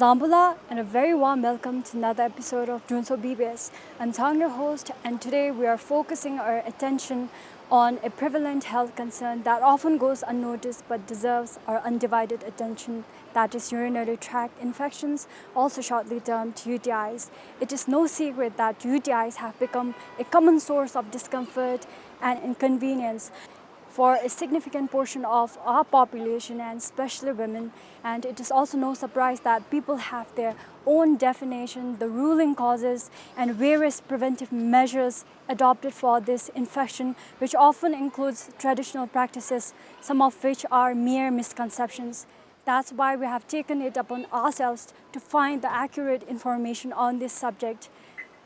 Zambula, and a very warm welcome to another episode of Drungtsho BBS. I'm Tang, your host, and today we are focusing our attention on a prevalent health concern that often goes unnoticed but deserves our undivided attention, that is urinary tract infections, also shortly termed UTIs. It is no secret that UTIs have become a common source of discomfort and inconvenience for a significant portion of our population, and especially women. And it is also no surprise that people have their own definition, the ruling causes, and various preventive measures adopted for this infection, which often includes traditional practices, some of which are mere misconceptions. That's why we have taken it upon ourselves to find the accurate information on this subject.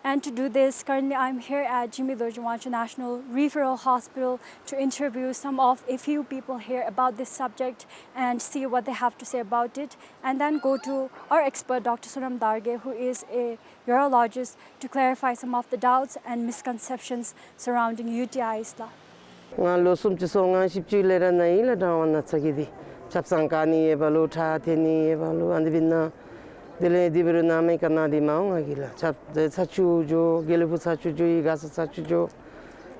And to do this, currently I'm here at 𝐃𝐫𝐿 National Referral Hospital to interview a few people here about this subject and see what they have to say about it, and then go to our expert, Dr. Sonam Dargay, who is a urologist, to clarify some of the doubts and misconceptions surrounding UTIs. Dele diburu name kana di maunga gila chap sachu jo gelebu sachu jo igasa sachu jo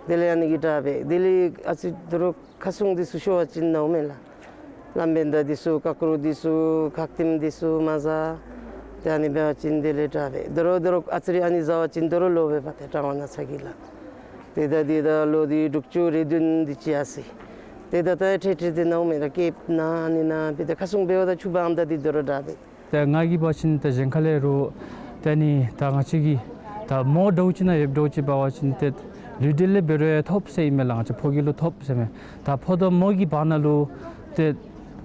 dele ani gita be dele asi dro khasung disu sho achin naumela lambenda disu kakru disu kaktim disu maza tani be achin dele tabe dro atri ani zawa chin dro lobe bate tawana sagila deda lo di dukchu redun di chiasi deda ta thete de naumela ke na ani na be khasung be da chuba amda di dro dabe ngagi bachin ta jenkale ro tani ta ngachigi ta mo douchina yeb douchi bawachin te lidille bere top se imela cha phogilo top se me ta phodo mogi banalu te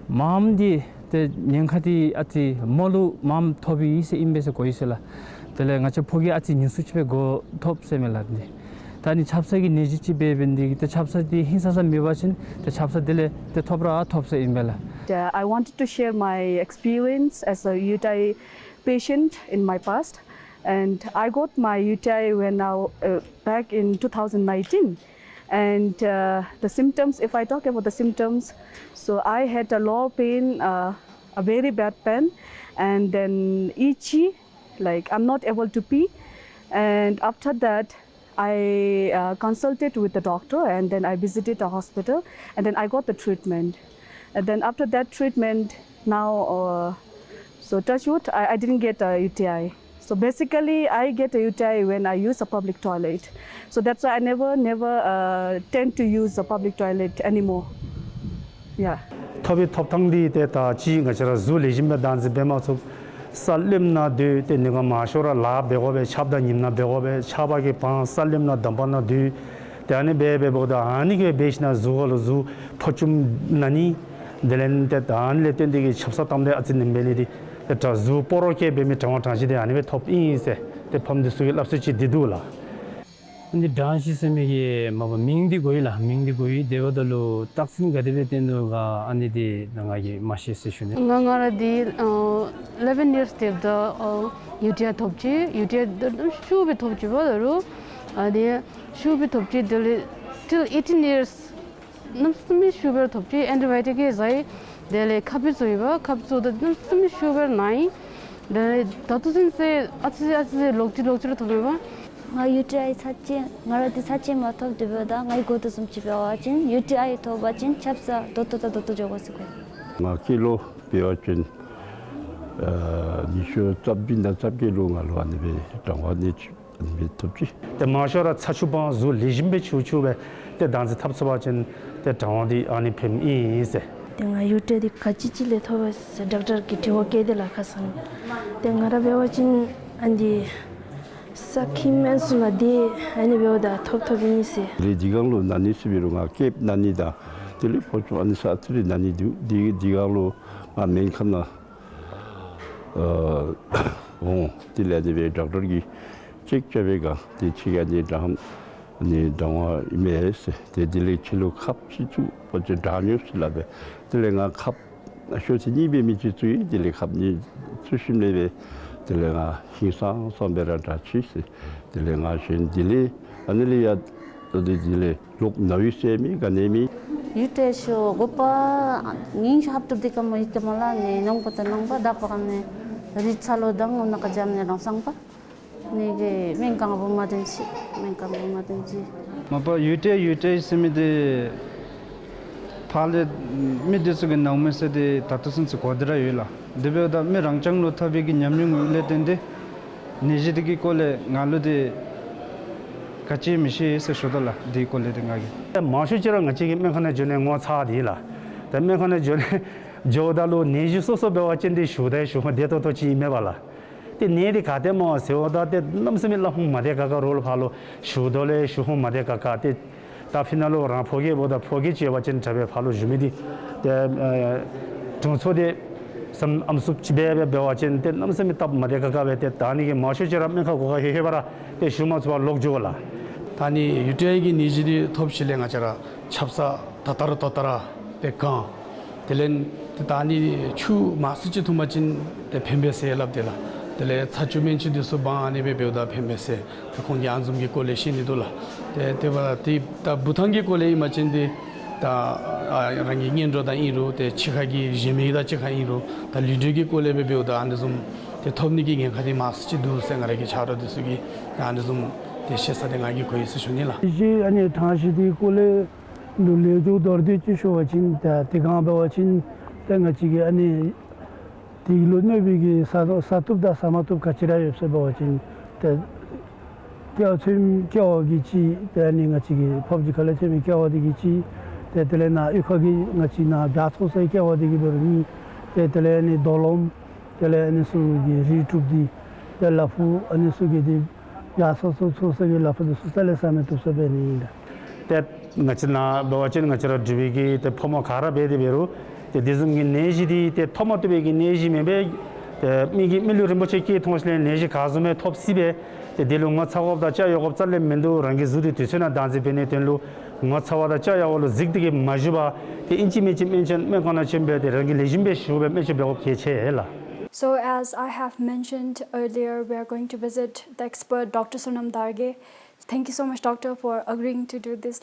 mamdi te nyangkhati ati molu mam thobi se imbese koisela tele ngacha phogi ati nyusuchbe go top se mela ni tani chapsagi nejichi bebendi te chapsadi hinsasa mebachin te chapsa dele te thobra top se imela. I wanted to share my experience as a UTI patient in my past, and I got my UTI back in 2019. And the symptoms, if I talk about the symptoms, so I had a lower pain, a very bad pain, and then itchy, like I'm not able to pee. And after that, I consulted with the doctor, and then I visited a hospital, and then I got the treatment. And then after that treatment, now, so touch wood, I didn't get a UTI. So basically, I get a UTI when I use a public toilet. So that's why I never tend to use a public toilet anymore. Yeah. Tobi toptangdi data ji ngachara zu lejimba danzi bema so salimna de te ninga mashora la begobe chabda nimna begobe chabage pa salimna dambana de tani bebe boda anige beshna zuhol zu pochum nani delen te dan le tendigi chapsa tamde atin belidi ta zu poroke be mi tawata jide anime top inse te pamde sugil apsuchi didula 근데 단시 세미게 뭐 민디 고이라 민디 고이 데워들로 딱신 가데베 텐도가 아니디 나가기 마시 세슈네 나가라디 11 years 때부터 UTI 톱지 UTI 슈비 톱지 버로 아디 슈비 톱지 till 18 years 남스미 슈버 톱지 antibiotic 자이 데레 카피소이바 카피소도 남스미 슈버 나이 데 다투신세 아치 록지로 톱이바 UTI 사치 나라디 사치 마톱 되버다 나이 고도 좀 집어와진 UTI 도바진 찹사 도토 적었고 마 킬로 비어진 니쇼 잡빈다 잡게로 말로 안베 당원이 미톱지 때 마셔라 차추바 주 리짐베 추추베 때 단지 탑서바진 때 당원이 아니 팸 이세 tenga UTI 같이 찔레 토버스 doctor 𝐃𝐫𝐿 카산 tenga 배워진 안디 𝐃𝐫𝐮𝐧𝐠𝐭𝐬𝐡 아니베오다 톱톱이니세 리지강로 나니스비로가 캡 나니다 텔레포츠 안사트리 나니 디강로 아멘칸나 딜레데베 doctor기 𝐃𝐫𝐿 디치가니 다음 니 당화 이메스 데딜리 칠로 캅시주 버저 다뉴스라베 딜레가 컵 쇼치니 비미지 주의 딜레 컵니 수심레베 딜레가 희상 선배라다 치시 딜레가 신 딜레 아닐리아 딜레 록 나위세미 가네미 유테쇼 고파 닝쇼 합투디까 뭐 이때말라 네 농부터 농바 다파가네 리찰로당 온나까 잠네 랑상파 네게 맹강 보마든지 마파 유테 스미데 팔레 미드스게 나오면서데 다트슨스 고드라 요라 데베다 메랑창로 타비기 냠뇽 일레텐데 니지디기 콜레 ngalode 같이 미시에서 쇼달라 디콜레 등하기 마슈지랑 같이 맹하나 전에 뭐 차디라 대맹하나 전에 조달로 니지소소 배워진데 쇼대 쇼마 데도도 지메발라 때 네디 가데 뭐 세워다데 넘스밀라 홍마데 가가 롤 팔로 쇼돌레 쇼홍마데 가가 때 다피날로 라 포기보다 포기 지어진 잡에 팔로 주미디 때 중소대 some amsup chibe bewachin te namsami tab made ka be te tani ge mashu jiram me kha hebara te shumas ba lokjola tani UTI gi nijidi thop shilenga chara chapsa tatara pekka telen tani chu masuchi thumachin te phembese labdela tele chachumenchi de so ba ani be beuda phembese khon yanzum gi kole shini dola te ba ti ta buthangi kole machin de 다 랑이 인로다 인로 때 치카기 제메다 치카이로 다 리드기 콜레베 베오다 안좀 때 톱니기 게 가디 마스치도 생각하기 잘어드스기 안좀 대셔사댕하기 거의 있으시니라 이제 아니 다시디 콜레 놀레도 더디치 쇼와친 다 티가바와친 땡아치기 아니 디글로네비기 사투다 사마투 카치라 옆세바와친 때 ꊄꊄ기치 때닝아치기 퍼블릭컬레체미 ꊄ어디기치 तेतलेना इखगी ngachina gatso sai ke odigi berni tetleni dolom teleni sugi ritubdi telafu ani sugi di yaso so sugi lafu su tele same tu sabeni te ngachina bawachin ngachara dibigi te phomo khara bedi beru te dizungi nejidi te tomato begi neji mebe te migi miluri moche ki thosle neji kazume top sibe te dilunga chawobda cha yogob challe mendu rangi zuri tisena danzi bene tenlu ngachawada cha yawolo zigdige majuba te inchi mechi mention mekona chembe de rangi lejimbe shube mechi be keche. So as I have mentioned earlier, we are going to visit the expert Dr. Sonam Dargay. Thank you so much, doctor, for agreeing to do this.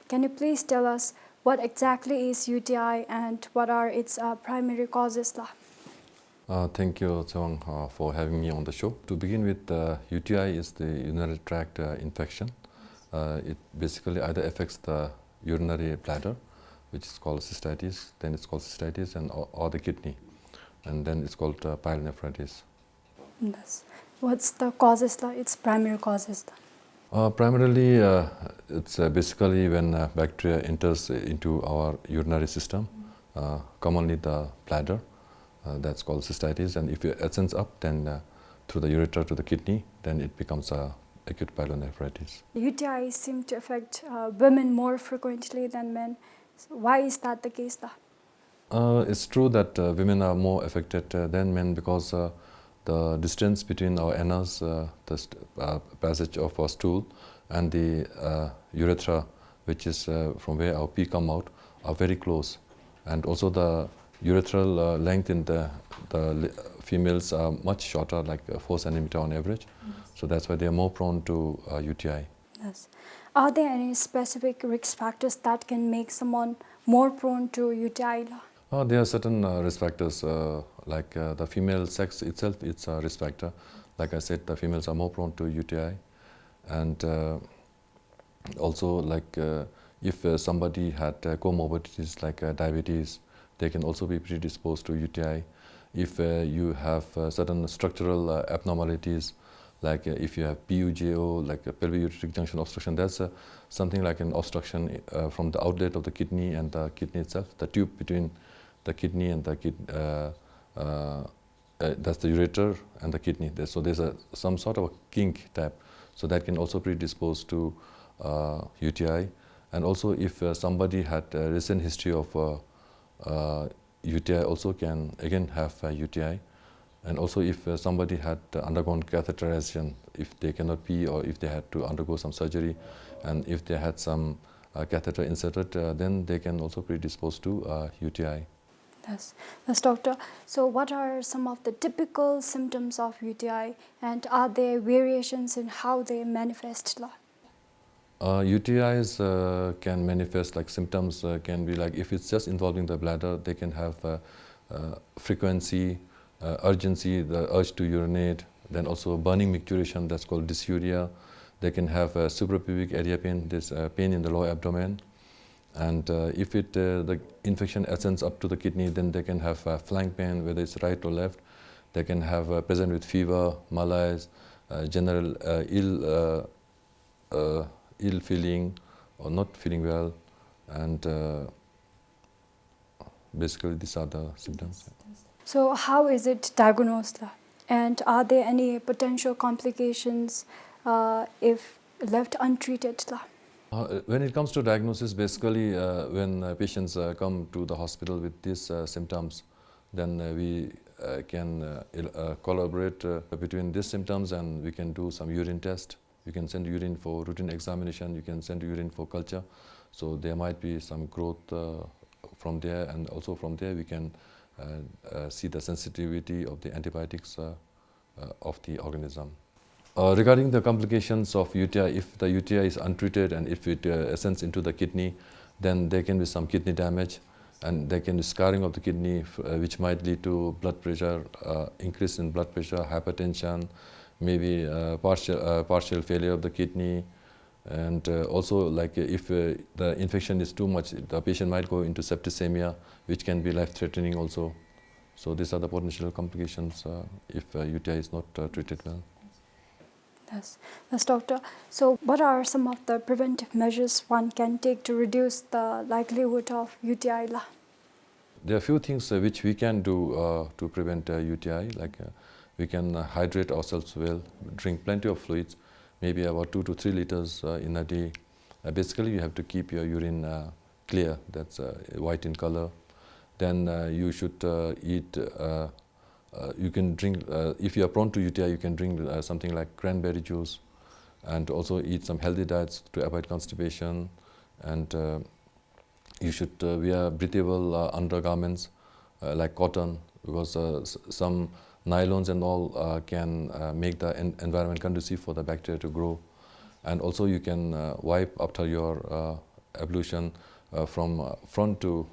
Can you please tell us what exactly is UTI and what are its primary causes? Thank you, Chawang, for having me on the show. To begin with, UTI is the urinary tract infection. It basically either affects the urinary bladder, which is called cystitis, then it's called cystitis, and or the kidney, and then it's called pyelonephritis. Yes. What's the causes? Its primary causes? Primarily, it's basically when bacteria enters into our urinary system, commonly the bladder. That's called cystitis, and if it ascends up, then through the ureter to the kidney, then it becomes acute pyelonephritis. UTIs seem to affect women more frequently than men. So why is that the case? It's true that women are more affected than men because the distance between our anus, the passage of our stool, and the urethra, which is from where our pee come out, are very close, and also the urethral length in the females are much shorter, like 4 centimeter on average. So that's why they are more prone to UTI. Yes. Are there any specific risk factors that can make someone more prone to UTI? There are certain risk factors, like the female sex itself, it's a risk factor. Like I said, the females are more prone to UTI. And also, like if somebody had comorbidities like diabetes, they can also be predisposed to UTI. If you have certain structural abnormalities, like if you have PUJO, like a pelvic ureteric junction obstruction, that's something like an obstruction from the outlet of the kidney and the kidney itself, the tube between the kidney and the that's the ureter and the kidney. So there's some sort of a kink type, so that can also predispose to UTI. And also if somebody had a recent history of UTI, also can again have UTI. And also if somebody had undergone catheterization, if they cannot pee or if they had to undergo some surgery, and if they had some catheter inserted, then they can also predispose to UTI. Yes, doctor. So what are some of the typical symptoms of UTI, and are there variations in how they manifest? UTIs can manifest like symptoms can be like, if it's just involving the bladder, they can have frequency, urgency, the urge to urinate, then also burning micturition, that's called dysuria. They can have suprapubic area pain, this pain in the lower abdomen. And if the infection ascends up to the kidney, then they can have flank pain, whether it's right or left. They can have present with fever, malaise, general ill feeling or not feeling well, and basically these are the symptoms. So how is it diagnosed, and are there any potential complications if left untreated? When it comes to diagnosis, basically when patients come to the hospital with these symptoms, then we can collaborate between these symptoms, and we can do some urine test. You can send urine for routine examination, you can send urine for culture. So there might be some growth from there, and also from there we can see the sensitivity of the antibiotics of the organism. Regarding the complications of UTI, if the UTI is untreated and if it ascends into the kidney, then there can be some kidney damage, and there can be scarring of the kidney, which might lead to blood pressure, increase in blood pressure, hypertension, maybe partial failure of the kidney, and also like if the infection is too much, the patient might go into septicemia, which can be life-threatening also. So these are the potential complications if UTI is not treated well. Yes, doctor. So what are some of the preventive measures one can take to reduce the likelihood of UTI? There are a few things which we can do to prevent UTI, like we can hydrate ourselves well, drink plenty of fluids, maybe about 2 to 3 liters in a day. Basically, you have to keep your urine clear, that's white in color. Then you should eat, you can drink, if you are prone to UTI, you can drink something like cranberry juice, and also eat some healthy diets to avoid constipation. And you should wear breathable undergarments like cotton, because some nylons and all can make the environment conducive for the bacteria to grow. And also you can wipe after your ablution from front to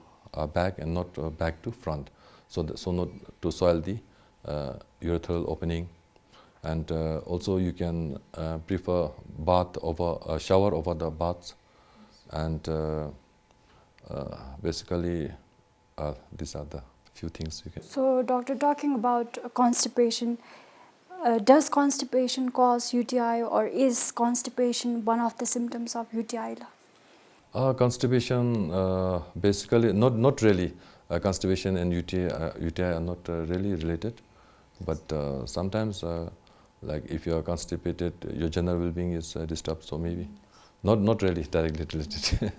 back and not back to front, so not to soil the urethral opening. And also you can prefer bath over shower over the baths, and basically these are the few things you can. So doctor, talking about constipation, does constipation cause UTI, or is constipation one of the symptoms of UTI? Constipation, basically not really. Constipation and UTI are not really related, but sometimes like if you are constipated, your general well-being is disturbed, so maybe not really directly related.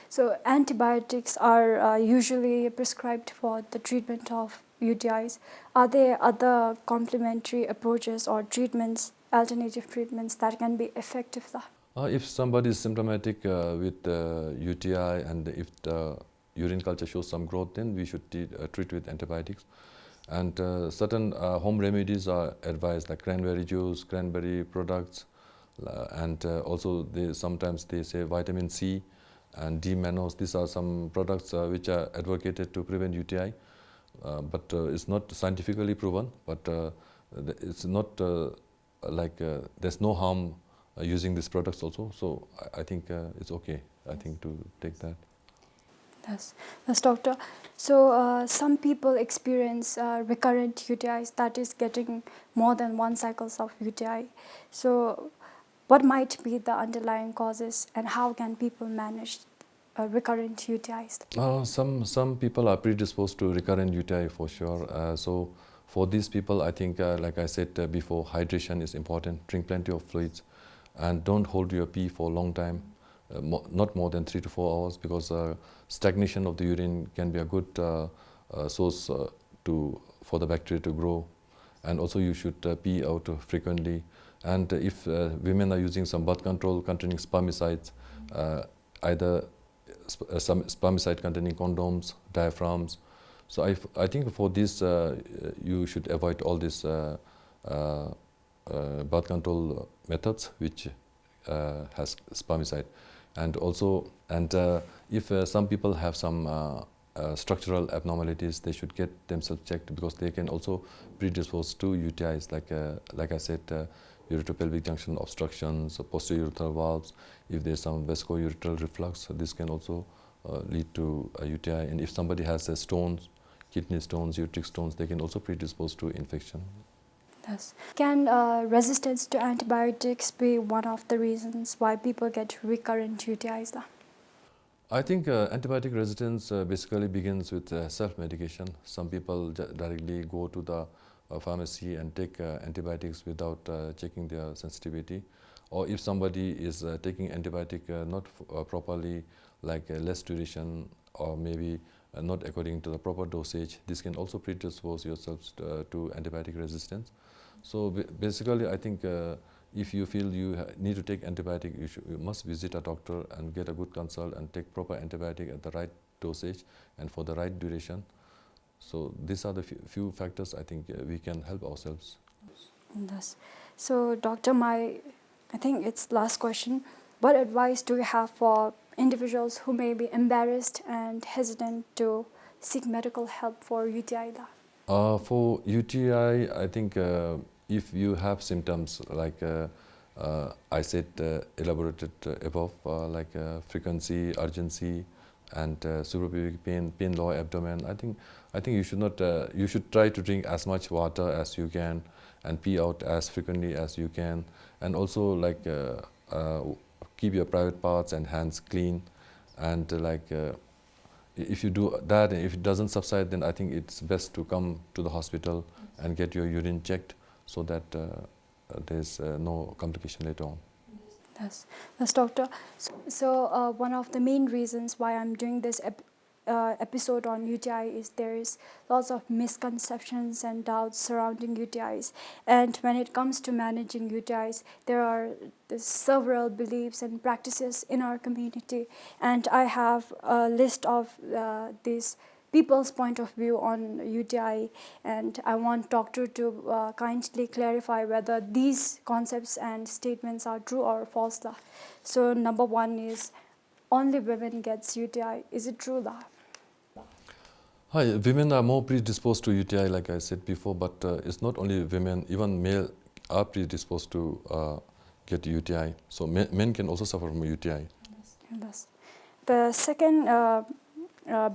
So antibiotics are usually prescribed for the treatment of UTIs. Are there other complementary approaches or treatments, alternative treatments that can be effective? If somebody is symptomatic with UTI, and if the urine culture shows some growth, then we should treat with antibiotics. And certain home remedies are advised, like cranberry juice, cranberry products, and also sometimes they say vitamin C and D-mannose. These are some products which are advocated to prevent UTI, but it's not scientifically proven, but it's not like there's no harm using these products also. So I think it's okay, I think, to take that. Yes, doctor. So some people experience recurrent UTIs, that is getting more than one cycles of UTI. So what might be the underlying causes, and how can people manage recurrent UTIs? Some people are predisposed to recurrent UTI for sure. So for these people, I think, like I said before, hydration is important. Drink plenty of fluids, and don't hold your pee for a long time. Not more than 3 to 4 hours, because stagnation of the urine can be a good source for the bacteria to grow. And also you should pee out frequently. And if women are using some birth control containing spermicides, either some spermicide containing condoms, diaphragms. So I think for this you should avoid all these birth control methods which has spermicide. And also, if some people have some structural abnormalities, they should get themselves checked, because they can also predispose to UTIs, like I said, uretropelvic junction obstructions, posterior urethral valves. If there's some vesicoureteral reflux, this can also lead to a UTI. And if somebody has stones, kidney stones, ureteric stones, they can also predispose to infection. Yes. Can resistance to antibiotics be one of the reasons why people get recurrent UTIs? I think antibiotic resistance basically begins with self-medication. Some people directly go to the pharmacy and take antibiotics without checking their sensitivity. Or if somebody is taking antibiotic not properly, like less duration, or maybe not according to the proper dosage, this can also predispose yourselves to antibiotic resistance. So basically, I think if you feel you need to take antibiotic, you must visit a doctor and get a good consult and take proper antibiotic at the right dosage and for the right duration. So these are the few factors I think we can help ourselves. Yes. So Doctor, I think it's last question. What advice do you have for individuals who may be embarrassed and hesitant to seek medical help for UTI? For UTI, I think if you have symptoms like I said elaborated above, like frequency, urgency, and suprapubic pain, lower abdomen, I think you should not. You should try to drink as much water as you can and pee out as frequently as you can, and also like keep your private parts and hands clean, and if you do that and if it doesn't subside, then I think it's best to come to the hospital and get your urine checked so that there's no complication later on. Yes, Doctor. So one of the main reasons why I'm doing this episode on UTI is there is lots of misconceptions and doubts surrounding UTIs. And when it comes to managing UTIs, there are several beliefs and practices in our community. And I have a list of these people's point of view on UTI, and I want doctor to kindly clarify whether these concepts and statements are true or false. So number one is only women gets UTI. Is it true? Hi, women are more predisposed to UTI, like I said before, but it's not only women, even male are predisposed to get UTI. So men can also suffer from UTI. Yes. The second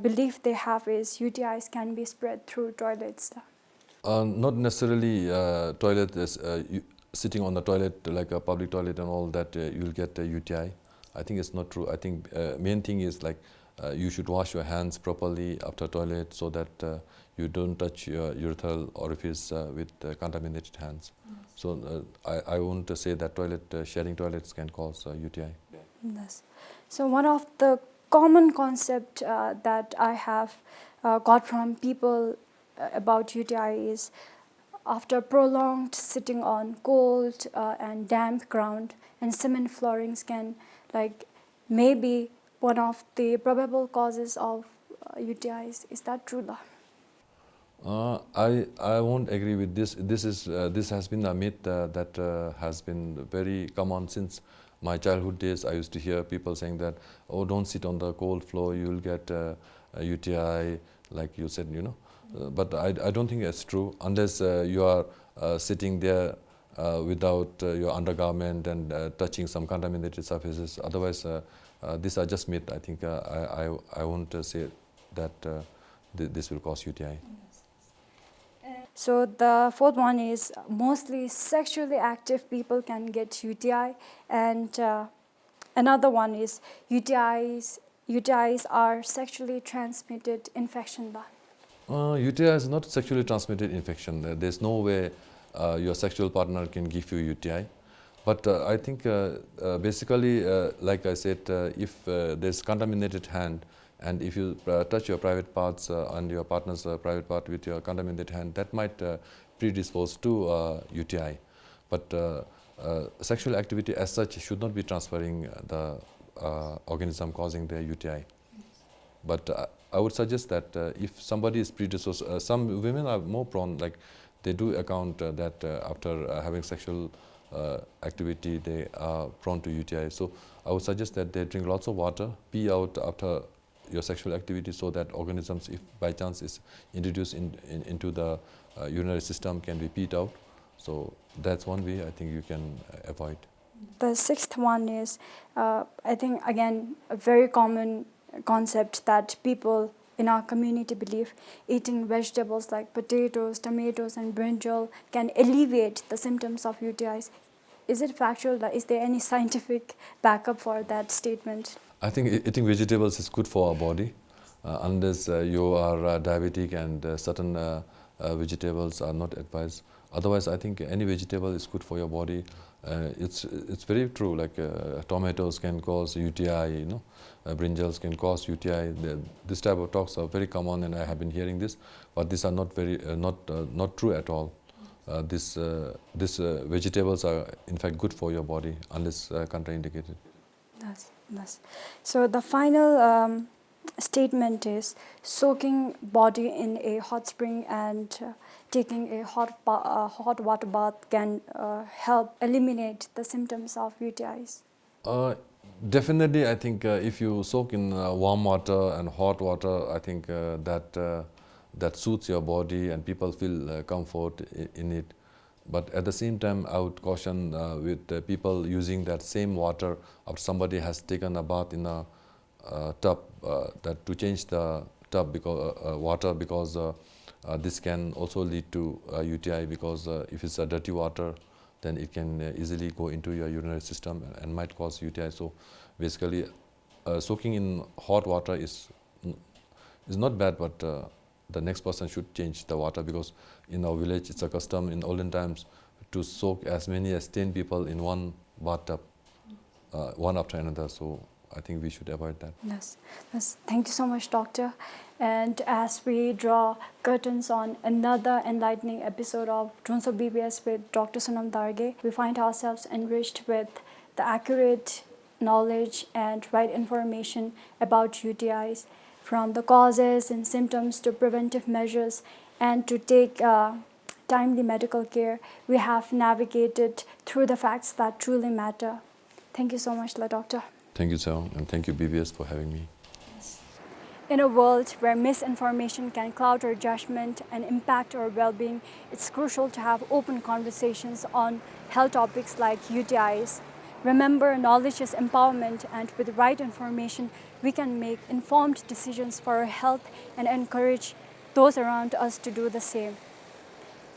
belief they have is UTIs can be spread through toilets. Not necessarily toilet, sitting on the toilet, like a public toilet and all that, you'll get a UTI. I think it's not true. I think main thing is like you should wash your hands properly after toilet so that you don't touch your urethral orifice with contaminated hands. Yes. So I won't say that sharing toilets can cause UTI. Yes. So one of the common concept that I have got from people about UTI is after prolonged sitting on cold and damp ground and cement floorings can maybe one of the probable causes of UTIs. Is that true? I won't agree with this. This has been a myth that has been very common since my childhood days. I used to hear people saying that, oh, don't sit on the cold floor, you will get a UTI, like you said, but I don't think that's true unless you are sitting there without your undergarment and touching some contaminated surfaces. Otherwise, these are just myth. I think I won't say that this will cause UTI. So the fourth one is mostly sexually active people can get UTI, and another one is UTIs are sexually transmitted infection. UTI is not sexually transmitted infection. There's no way your sexual partner can give you UTI. But I think basically, like I said, if there's contaminated hand, and if you touch your private parts and your partner's private part with your contaminated hand, that might predispose to UTI. But sexual activity as such should not be transferring the organism causing the UTI. But I would suggest that if somebody is predisposed, some women are more prone, like they do account that after having sexual activity, they are prone to UTI. So I would suggest that they drink lots of water, pee out after your sexual activity, so that organisms, if by chance is introduced into the urinary system, can be peed out. So that's one way I think you can avoid. The sixth one is, I think, again, a very common concept that people in our community believe eating vegetables like potatoes, tomatoes, and brinjal can alleviate the symptoms of UTIs. Is it factual? Is there any scientific backup for that statement? I think eating vegetables is good for our body, unless you are diabetic and certain vegetables are not advised. Otherwise, I think any vegetable is good for your body. It's very true. Like tomatoes can cause UTI, brinjals can cause UTI. This type of talks are very common, and I have been hearing this, but these are not very not true at all. These vegetables are in fact good for your body unless contraindicated. Yes. So the final statement is soaking body in a hot spring and taking a hot water bath can help eliminate the symptoms of UTIs. Definitely, I think if you soak in warm water and hot water, I think that suits your body and people feel comfort in it. But at the same time, I would caution with people using that same water after somebody has taken a bath in a tub, that to change the tub because water, because this can also lead to UTI, because if it's a dirty water, then it can easily go into your urinary system and might cause UTI. So basically, soaking in hot water is not bad, but the next person should change the water, because in our village it's a custom in olden times to soak as many as 10 people in one bathtub, one after another. So I think we should avoid that. Yes. Thank you so much, Doctor. And as we draw curtains on another enlightening episode of Drungtsho BBS with Dr. Sonam Dargay, we find ourselves enriched with the accurate knowledge and right information about UTIs, from the causes and symptoms to preventive measures, and to take timely medical care. We have navigated through the facts that truly matter. Thank you so much, Doctor. Thank you, sir, and thank you, BBS, for having me. In a world where misinformation can cloud our judgment and impact our well-being, it's crucial to have open conversations on health topics like UTIs. Remember, knowledge is empowerment, and with the right information, we can make informed decisions for our health and encourage those around us to do the same.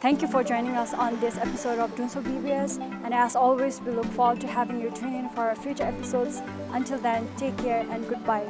Thank you for joining us on this episode of Drungtsho BBS, and as always, we look forward to having you tune in for our future episodes. Until then, take care and goodbye.